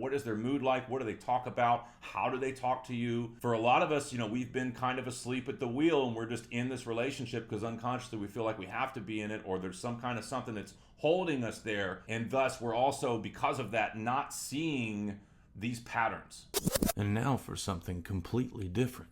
What is their mood like? What do they talk about? How do they talk to you? For a lot of us, we've been kind of asleep at the wheel and we're just in this relationship because unconsciously we feel like we have to be in it, or there's some kind of something that's holding us there. And thus we're also, because of that, not seeing these patterns. And now for something completely different.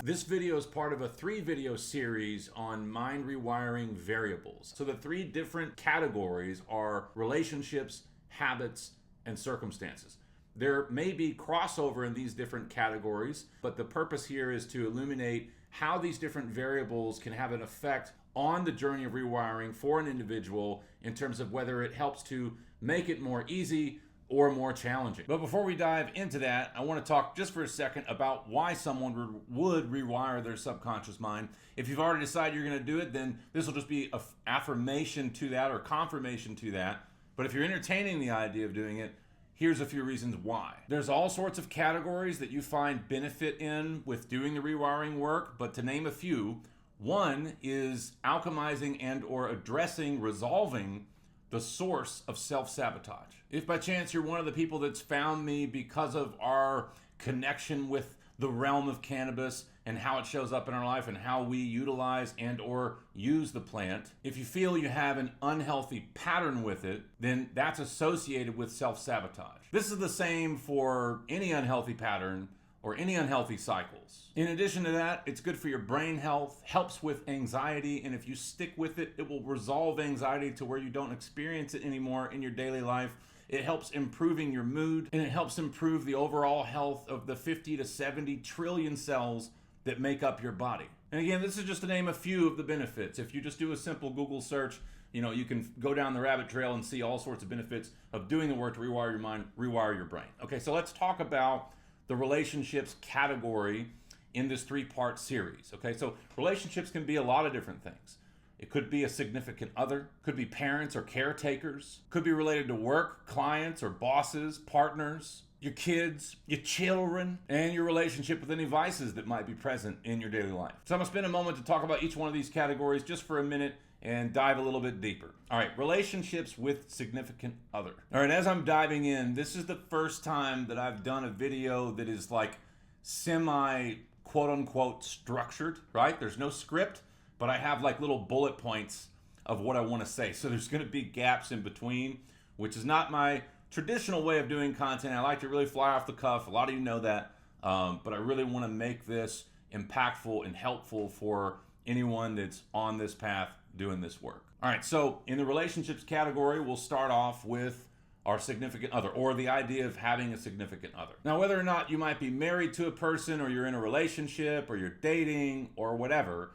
This video is part of a 3-video series on mind rewiring variables. So the 3 different categories are relationships, habits, and circumstances. There may be crossover in these different categories, but the purpose here is to illuminate how these different variables can have an effect on the journey of rewiring for an individual in terms of whether it helps to make it more easy or more challenging. But before we dive into that, I want to talk just for a second about why someone would rewire their subconscious mind. If you've already decided you're going to do it, then this will just be an affirmation to that or confirmation to that. But if you're entertaining the idea of doing it, here's a few reasons why. There's all sorts of categories that you find benefit in with doing the rewiring work, but to name a few, one is alchemizing and or addressing, resolving the source of self-sabotage. If by chance you're one of the people that's found me because of our connection with the realm of cannabis and how it shows up in our life and how we utilize and or use the plant, if you feel you have an unhealthy pattern with it, then that's associated with self-sabotage. This is the same for any unhealthy pattern or any unhealthy cycles. In addition to that, it's good for your brain health, helps with anxiety, and if you stick with it, it will resolve anxiety to where you don't experience it anymore in your daily life. It helps improving your mood, and it helps improve the overall health of the 50 to 70 trillion cells that make up your body. And again, this is just to name a few of the benefits. If you just do a simple Google search, you can go down the rabbit trail and see all sorts of benefits of doing the work to rewire your mind, rewire your brain. Okay, so let's talk about the relationships category in this 3-part series. Okay, so relationships can be a lot of different things. It could be a significant other, could be parents or caretakers, could be related to work, clients or bosses, partners, your kids, your children, and your relationship with any vices that might be present in your daily life. So I'm gonna spend a moment to talk about each one of these categories just for a minute and dive a little bit deeper. All right, relationships with significant other. All right, as I'm diving in, this is the first time that I've done a video that is like semi quote unquote structured, right? There's no script, but I have like little bullet points of what I want to say. So there's going to be gaps in between, which is not my traditional way of doing content. I like to really fly off the cuff. A lot of you know that, but I really want to make this impactful and helpful for anyone that's on this path doing this work. All right, so in the relationships category, we'll start off with our significant other, or the idea of having a significant other. Now, whether or not you might be married to a person, or you're in a relationship, or you're dating, or whatever,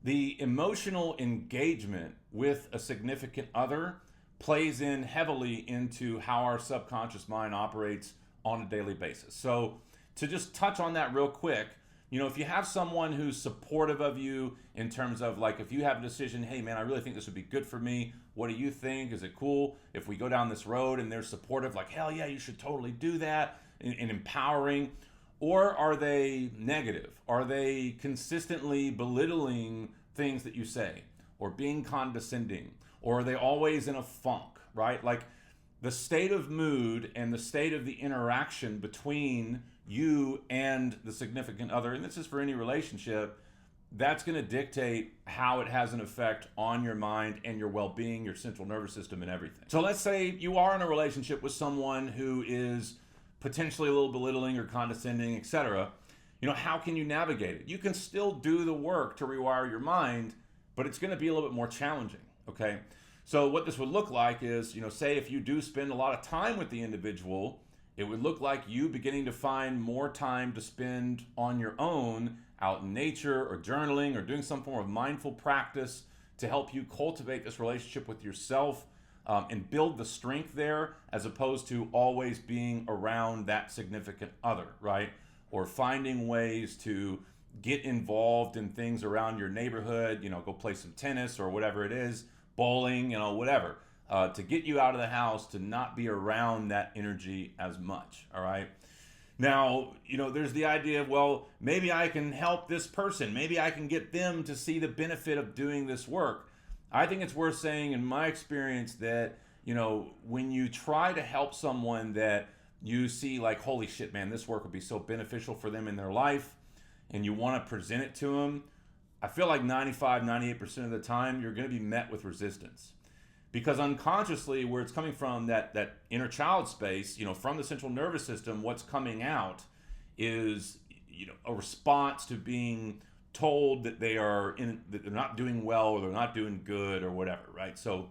the emotional engagement with a significant other plays in heavily into how our subconscious mind operates on a daily basis. So to just touch on that real quick, if you have someone who's supportive of you in terms of like, if you have a decision, hey man, I really think this would be good for me. What do you think? Is it cool if we go down this road? And they're supportive, like, hell yeah, you should totally do that, and empowering. Or are they negative? Are they consistently belittling things that you say, or being condescending? Or are they always in a funk, right? Like the state of mood and the state of the interaction between you and the significant other, and this is for any relationship, that's going to dictate how it has an effect on your mind and your well-being, your central nervous system, and everything. So let's say you are in a relationship with someone who is potentially a little belittling or condescending, etc. How can you navigate it? You can still do the work to rewire your mind, but it's going to be a little bit more challenging, okay? So what this would look like is, say if you do spend a lot of time with the individual, it would look like you beginning to find more time to spend on your own, out in nature or journaling or doing some form of mindful practice to help you cultivate this relationship with yourself and build the strength there, as opposed to always being around that significant other, right? Or finding ways to get involved in things around your neighborhood, go play some tennis or whatever it is, bowling, whatever. to get you out of the house, to not be around that energy as much. All right. Now, there's the idea of, well, maybe I can help this person. Maybe I can get them to see the benefit of doing this work. I think it's worth saying, in my experience, that, when you try to help someone that you see like, holy shit, man, this work would be so beneficial for them in their life, and you want to present it to them, I feel like 95, 98% of the time, you're going to be met with resistance. Because unconsciously, where it's coming from, that inner child space, from the central nervous system, what's coming out is, a response to being told that that they're not doing well, or they're not doing good, or whatever, right? So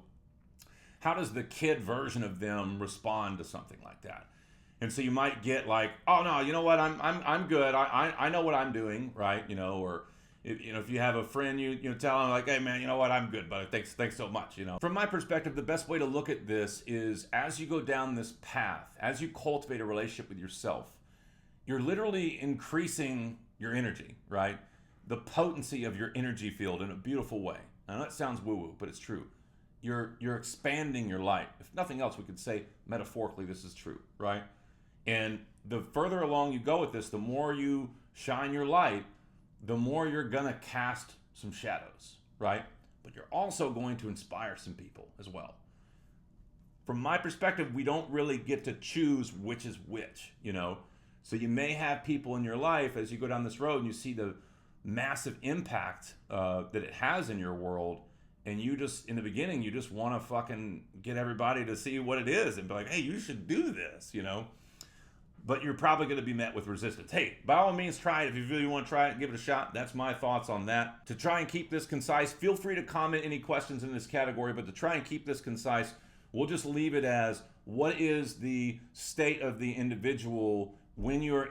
how does the kid version of them respond to something like that? And so you might get like, oh no, you know what, I'm good. I know what I'm doing, right? Or if you have a friend, you tell them like, hey man, you know what, I'm good, but thanks so much. From my perspective, the best way to look at this is, as you go down this path, as you cultivate a relationship with yourself, you're literally increasing your energy, right? The potency of your energy field in a beautiful way. Now that sounds woo-woo, but it's true. You're expanding your light. If nothing else, we could say metaphorically this is true, right? And the further along you go with this, the more you shine your light, the more you're gonna cast some shadows, right? But you're also going to inspire some people as well. From my perspective, we don't really get to choose which is which, So you may have people in your life as you go down this road and you see the massive impact that it has in your world, and you just, in the beginning, you just want to fucking get everybody to see what it is and be like, hey, you should do this, But you're probably going to be met with resistance. Hey, by all means, try it. If you really want to try it, give it a shot. That's my thoughts on that. To try and keep this concise, feel free to comment any questions in this category, but to try and keep this concise, we'll just leave it as, what is the state of the individual when you're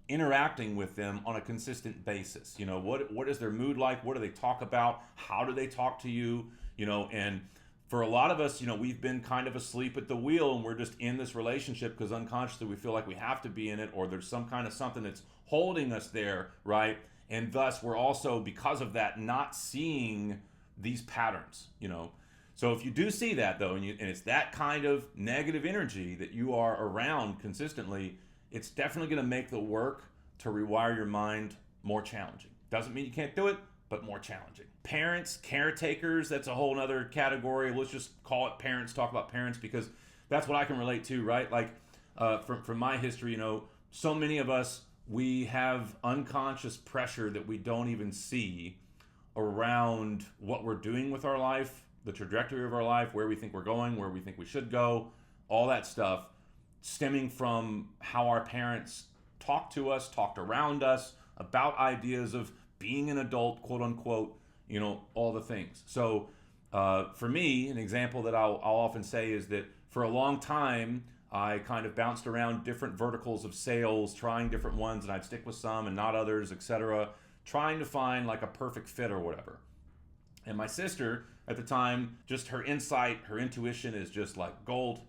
interacting with them on a consistent basis? What is their mood like? What do they talk about? How do they talk to you? And for a lot of us, we've been kind of asleep at the wheel, and we're just in this relationship because unconsciously we feel like we have to be in it, or there's some kind of something that's holding us there, right? And thus we're also, because of that, not seeing these patterns, So if you do see that though, and it's that kind of negative energy that you are around consistently, it's definitely going to make the work to rewire your mind more challenging. Doesn't mean you can't do it, but more challenging. Parents, caretakers, that's a whole other category. Let's just call it parents, talk about parents, because that's what I can relate to, right? Like from my history, so many of us, we have unconscious pressure that we don't even see around what we're doing with our life, the trajectory of our life, where we think we're going, where we think we should go, all that stuff stemming from how our parents talked to us, talked around us about ideas of being an adult, quote unquote, all the things. So for me, an example that I'll often say is that for a long time, I kind of bounced around different verticals of sales, trying different ones, and I'd stick with some and not others, etc., trying to find like a perfect fit or whatever. And my sister at the time, just her insight, her intuition is just like gold,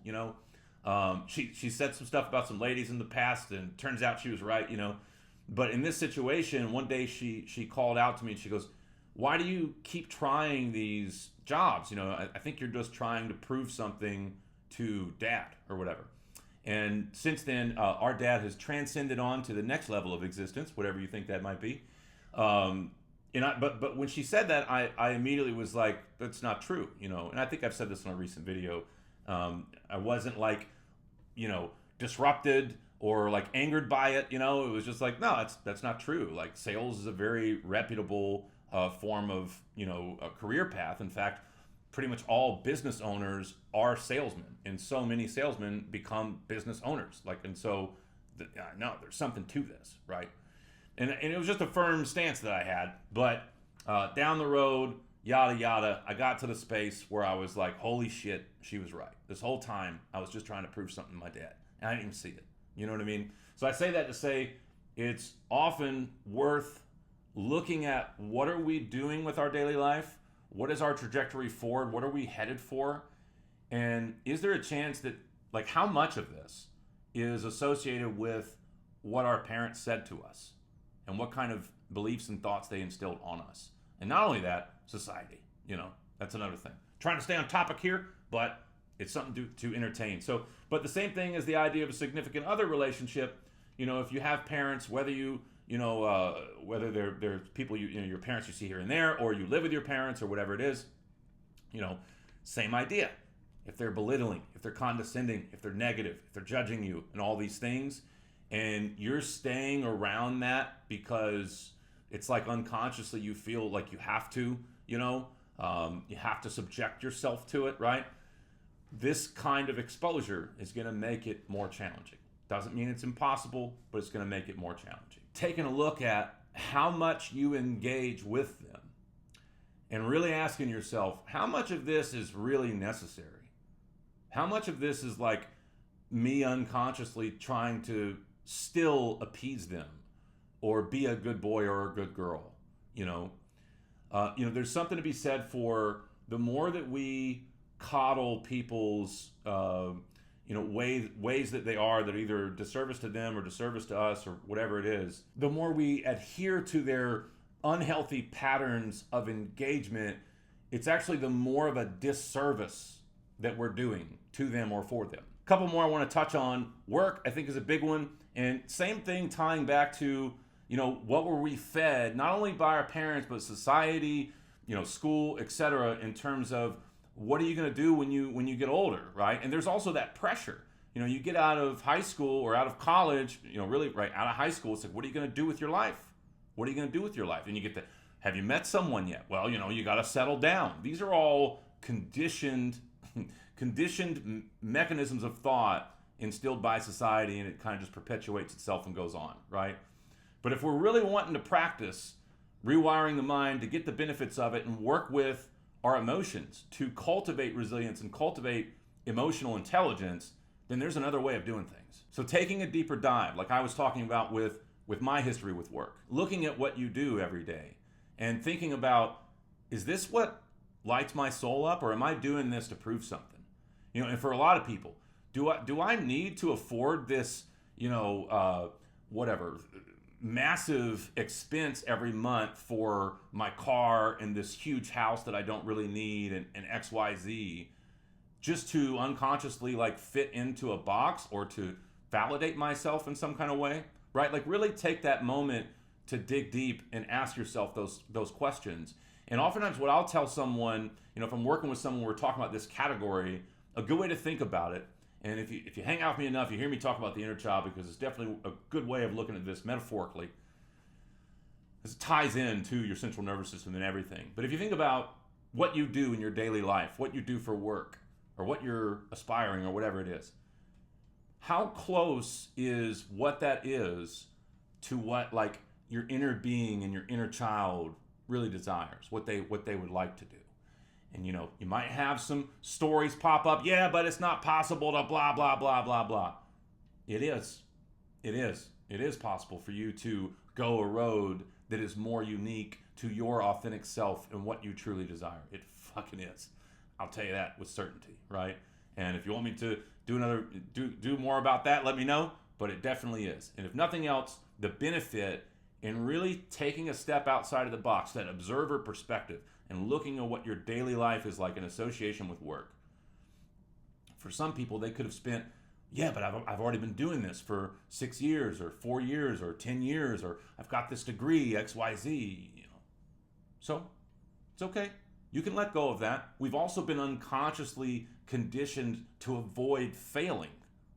She said some stuff about some ladies in the past, and turns out she was right, But in this situation, one day she called out to me and she goes, why do you keep trying these jobs? I think you're just trying to prove something to dad or whatever. And since then, our dad has transcended on to the next level of existence, whatever you think that might be. But when she said that, I immediately was like, that's not true, And I think I've said this in a recent video. I wasn't like, disrupted or like angered by it. It was just like, no, that's not true. Like, sales is a very reputable form of, a career path. In fact, pretty much all business owners are salesmen, and so many salesmen become business owners. No, there's something to this, right? And it was just a firm stance that I had. But down the road, yada yada, I got to the space where I was like, holy shit, she was right. This whole time I was just trying to prove something to my dad, and I didn't even see it. You know what I mean? So I say that to say it's often worth looking at, what are we doing with our daily life? What is our trajectory forward? What are we headed for? And is there a chance that, like, how much of this is associated with what our parents said to us and what kind of beliefs and thoughts they instilled on us? And not only that, society, that's another thing. Trying to stay on topic here, but It's something to entertain. So, but the same thing as the idea of a significant other relationship. If you have parents, whether whether they're people your parents you see here and there, or you live with your parents or whatever it is, same idea. If they're belittling, if they're condescending, if they're negative, if they're judging you and all these things, and you're staying around that because it's like unconsciously you feel like you have to, you have to subject yourself to it, right? This kind of exposure is going to make it more challenging. Doesn't mean it's impossible, but it's going to make it more challenging. Taking a look at how much you engage with them and really asking yourself, how much of this is really necessary? How much of this is like me unconsciously trying to still appease them or be a good boy or a good girl? There's something to be said for the more that we coddle people's ways that they are that are either disservice to them or disservice to us or whatever it is, the more we adhere to their unhealthy patterns of engagement, it's actually the more of a disservice that we're doing to them or for them. A couple more I want to touch on. Work, I think, is a big one. And same thing tying back to, what were we fed, not only by our parents, but society, school, etc., in terms of what are you going to do when you get older, right? And there's also that pressure. You get out of high school or out of college, really right out of high school, it's like, what are you going to do with your life? What are you going to do with your life? And you get have you met someone yet? Well, you got to settle down. These are all conditioned mechanisms of thought instilled by society, and it kind of just perpetuates itself and goes on, right? But if we're really wanting to practice rewiring the mind to get the benefits of it and work with our emotions to cultivate resilience and cultivate emotional intelligence, then there's another way of doing things. So taking a deeper dive, like I was talking about with my history with work, looking at what you do every day and thinking about, is this what lights my soul up, or am I doing this to prove something? And for a lot of people, do I need to afford this, massive expense every month for my car and this huge house that I don't really need and XYZ, just to unconsciously fit into a box or to validate myself in some kind of way, right? Really take that moment to dig deep and ask yourself those questions. And oftentimes what I'll tell someone, if I'm working with someone, we're talking about this category, a good way to think about it, and if you hang out with me enough, you hear me talk about the inner child, because it's definitely a good way of looking at this metaphorically. This ties into your central nervous system and everything. But if you think about what you do in your daily life, what you do for work, or what you're aspiring, or whatever it is, how close is what that is to what your inner being and your inner child really desires, what they would like to do? And you might have some stories pop up. Yeah, but it's not possible to blah, blah, blah, blah, blah. It is. It is possible for you to go a road that is more unique to your authentic self and what you truly desire. It fucking is. I'll tell you that with certainty, right? And if you want me to do more about that, let me know. But it definitely is. And if nothing else, the benefit in really taking a step outside of the box, that observer perspective, and looking at what your daily life is like in association with work. For some people, they could have spent, but I've already been doing this for 6 years or 4 years or 10 years, or I've got this degree, XYZ, So it's okay. You can let go of that. We've also been unconsciously conditioned to avoid failing,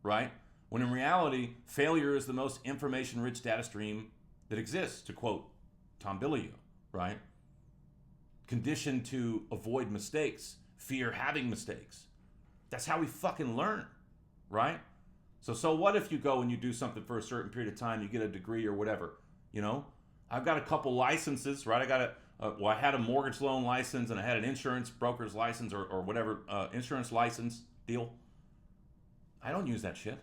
right? When in reality, failure is the most information-rich data stream that exists, to quote Tom Bilyeu, right? Conditioned to avoid mistakes, fear having mistakes. That's how we fucking learn, right? So what if you go and you do something for a certain period of time, you get a degree or whatever, I've got a couple licenses, right? I had a mortgage loan license, and I had an insurance broker's license or whatever, insurance license deal. I don't use that shit.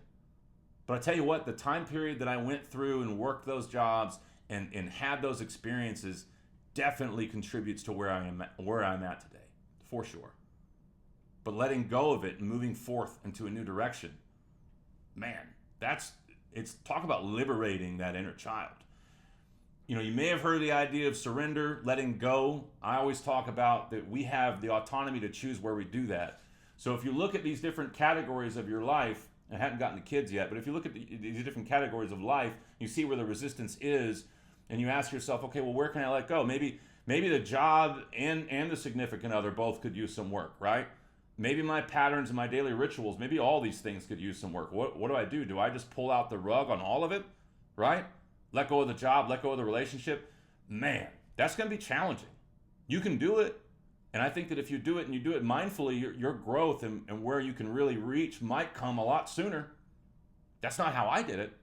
But I tell you what, the time period that I went through and worked those jobs and had those experiences definitely contributes to where I'm at today, for sure. But letting go of it and moving forth into a new direction, man, it's talk about liberating that inner child. You may have heard the idea of surrender, letting go. I always talk about that we have the autonomy to choose where we do that. So if you look at these different categories of your life, I haven't gotten to kids yet, but if you look at these different categories of life, you see where the resistance is, and you ask yourself, okay, well, where can I let go? Maybe the job and the significant other both could use some work, right? Maybe my patterns and my daily rituals, maybe all these things could use some work. What do I do? Do I just pull out the rug on all of it, right? Let go of the job, let go of the relationship? Man, that's going to be challenging. You can do it. And I think that if you do it and you do it mindfully, your growth and where you can really reach might come a lot sooner. That's not how I did it.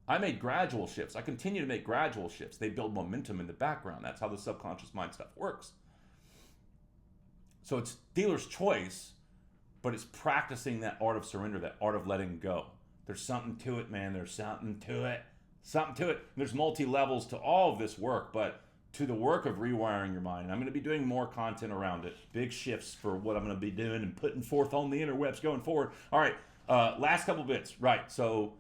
I made gradual shifts. I continue to make gradual shifts. They build momentum in the background. That's how the subconscious mind stuff works. So it's dealer's choice, but it's practicing that art of surrender, that art of letting go. There's something to it, man. There's something to it. Something to it. There's multi-levels to all of this work, but to the work of rewiring your mind. I'm going to be doing more content around it. Big shifts for what I'm going to be doing and putting forth on the interwebs going forward. All right, last couple bits. Right, so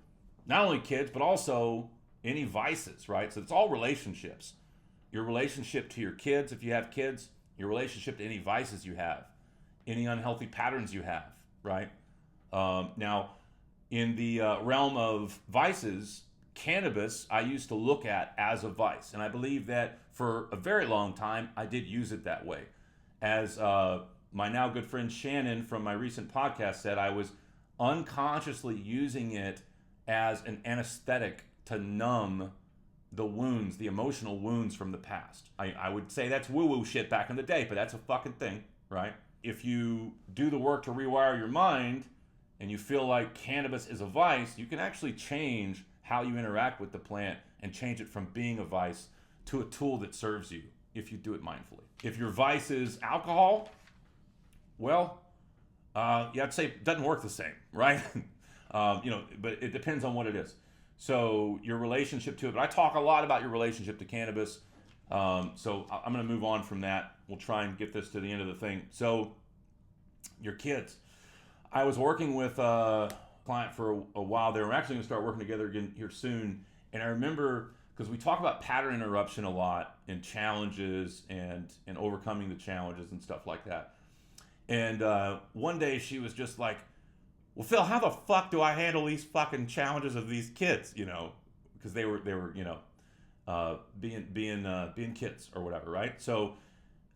not only kids, but also any vices, right? So it's all relationships. Your relationship to your kids, if you have kids, your relationship to any vices you have, any unhealthy patterns you have, right? Now, in the realm of vices, cannabis I used to look at as a vice, and I believe that for a very long time I did use it that way. As my now good friend Shannon from my recent podcast said, I was unconsciously using it as an anesthetic to numb the wounds, the emotional wounds from the past. I would say that's woo-woo shit back in the day, but that's a fucking thing, right? If you do the work to rewire your mind and you feel like cannabis is a vice, you can actually change how you interact with the plant and change it from being a vice to a tool that serves you if you do it mindfully. If your vice is alcohol, well, I'd say it doesn't work the same, right? But it depends on what it is. So your relationship to it, but I talk a lot about your relationship to cannabis. So I'm going to move on from that. We'll try and get this to the end of the thing. So your kids, I was working with a client for a while there. We're actually going to start working together again here soon. And I remember, because we talk about pattern interruption a lot and challenges and overcoming the challenges and stuff like that. And one day she was just like, well, Phil, how the fuck do I handle these fucking challenges of these kids? Because they were being kids or whatever, right? So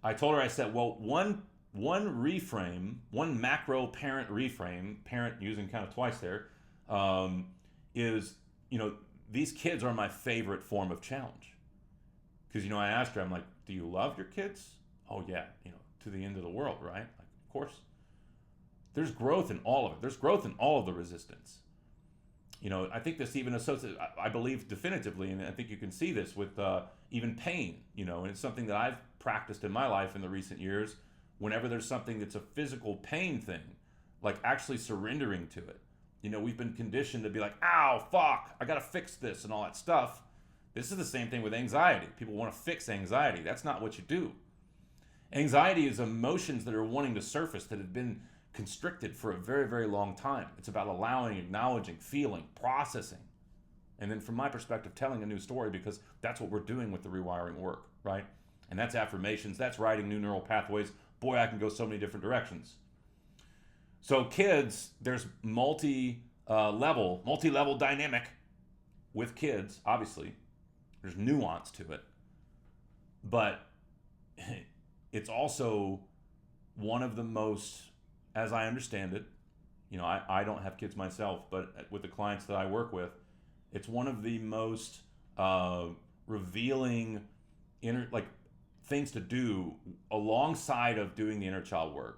I told her, I said, well, one reframe, one macro parent reframe, parent using kind of twice there, is, these kids are my favorite form of challenge. Because, I asked her, I'm like, do you love your kids? Oh yeah, to the end of the world, right? Like, of course. There's growth in all of it. There's growth in all of the resistance. I think this even associates, I believe definitively, and I think you can see this with even pain, and it's something that I've practiced in my life in the recent years. Whenever there's something that's a physical pain thing, like actually surrendering to it. We've been conditioned to be like, ow, fuck, I gotta fix this and all that stuff. This is the same thing with anxiety. People want to fix anxiety. That's not what you do. Anxiety is emotions that are wanting to surface that have been constricted for a very, very long time. It's about allowing, acknowledging, feeling, processing. And then from my perspective, telling a new story, because that's what we're doing with the rewiring work, right? And that's affirmations, that's writing new neural pathways. Boy, I can go so many different directions. So kids, there's multi-level dynamic with kids, obviously. There's nuance to it. But it's also one of the most, as I understand it, I don't have kids myself, but with the clients that I work with, it's one of the most revealing things to do alongside of doing the inner child work.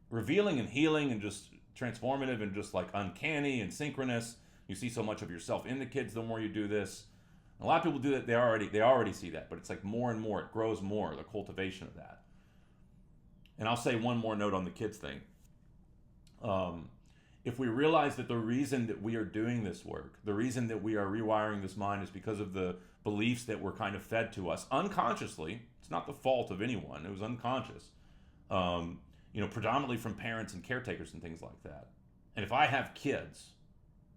Revealing and healing and just transformative and just like uncanny and synchronous. You see so much of yourself in the kids the more you do this. A lot of people do that. They already see that, but it's like more and more. It grows more, the cultivation of that. And I'll say one more note on the kids thing. If we realize that the reason that we are doing this work, the reason that we are rewiring this mind is because of the beliefs that were kind of fed to us unconsciously. It's not the fault of anyone. It was unconscious. Predominantly from parents and caretakers and things like that. And if I have kids,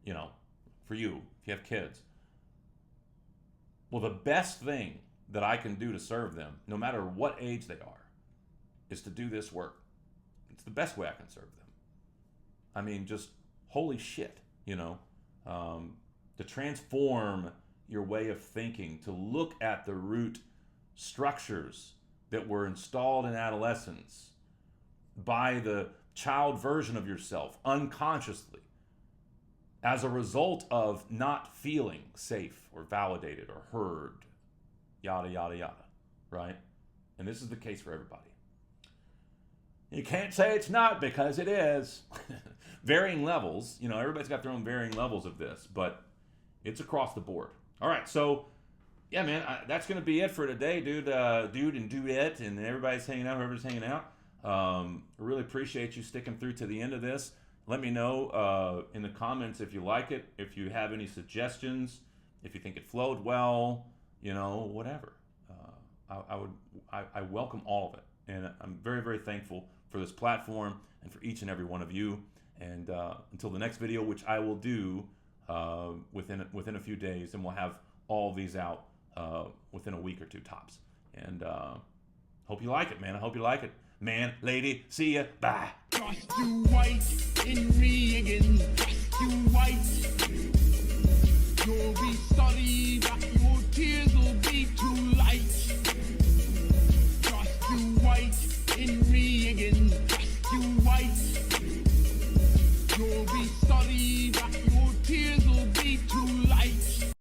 for you, if you have kids, well, the best thing that I can do to serve them, no matter what age they are, is to do this work. It's the best way I can serve them. I mean, just holy shit, you know, to transform your way of thinking, to look at the root structures that were installed in adolescence by the child version of yourself unconsciously as a result of not feeling safe or validated or heard, yada, yada, yada, right? And this is the case for everybody. You can't say it's not, because it is. Varying levels, you know, everybody's got their own varying levels of this, but it's across the board. All right, so yeah, man, that's going to be it for today, dude. Dude and dudette, and everybody's hanging out, whoever's hanging out. I really appreciate you sticking through to the end of this. Let me know in the comments if you like it, if you have any suggestions, if you think it flowed well, you know, whatever. I welcome all of it, and I'm very, very thankful for this platform and for each and every one of you. And until the next video, which I will do within a few days, and we'll have all these out within a week or two tops. And hope you like it, man. I hope you like it. Man, lady, see ya. Bye. Just you white in me again. Just you white.